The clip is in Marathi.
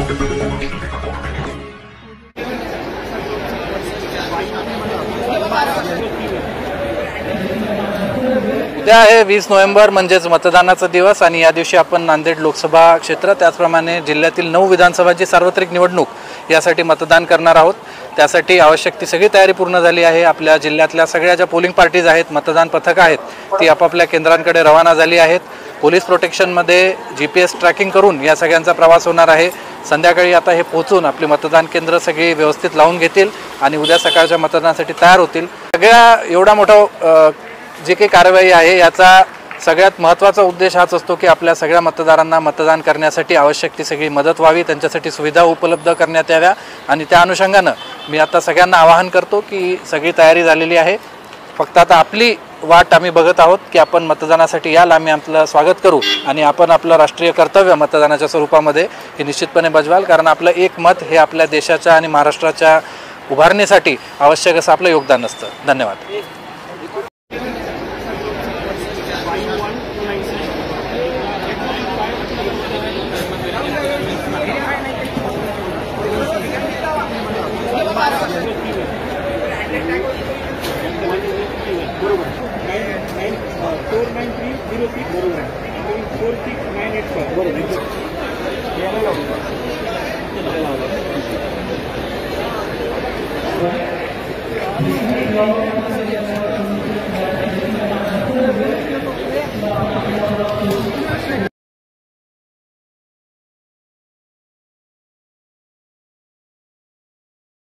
उद्या आहे 20 नोव्हेंबर म्हणजेच मतदानाचा दिवस आणि या दिवशी आपण नांदेड लोकसभा क्षेत्र त्याचप्रमाणे जिल्ह्यातील 9 विधानसभाची सार्वत्रिक निवडणूक यासाठी मतदान करणार आहोत। त्यासाठी आवश्यक ती सगळी तयारी पूर्ण झाली आहे। आपल्या जिल्ह्यातल्या सगळ्या ज्या पोलिंग पार्टीज आहेत, मतदान पथक आहेत, ती आपापल्या केंद्रांकडे रवाना झाली आहेत। पोलीस प्रोटेक्शनमध्ये GPS ट्रॅकिंग करून या सगळ्यांचा प्रवास होणार आहे। संध्याकाळी आता हे पोहोचून आपली मतदान केंद्र सगळी व्यवस्थित लावून घेतील आणि उद्या सकाळच्या मतदानासाठी तयार होतील। सगळ्या एवढा मोठा जे काही कारवाई आहे याचा सगळ्यात महत्त्वाचा उद्देश हाच असतो की आपल्या सगळ्या मतदारांना मतदान करण्यासाठी आवश्यक ती सगळी मदत व्हावी, त्यांच्यासाठी सुविधा उपलब्ध करण्यात याव्या आणि त्या अनुषंगाने मी आता सगळ्यांना आवाहन करतो की सगळी तयारी झालेली आहे। फक्त आता आपली वाट आम्ही बघत आहोत की आपण मतदानासाठी याल, आम्ही आपलं स्वागत करू आणि आपण आपलं राष्ट्रीय कर्तव्य मतदानाच्या स्वरूपामध्ये हे निश्चितपणे बजवाल, कारण आपलं एक मत हे आपल्या देशाच्या आणि महाराष्ट्राच्या उभारणीसाठी आवश्यक असं आपलं योगदान असतं। धन्यवाद।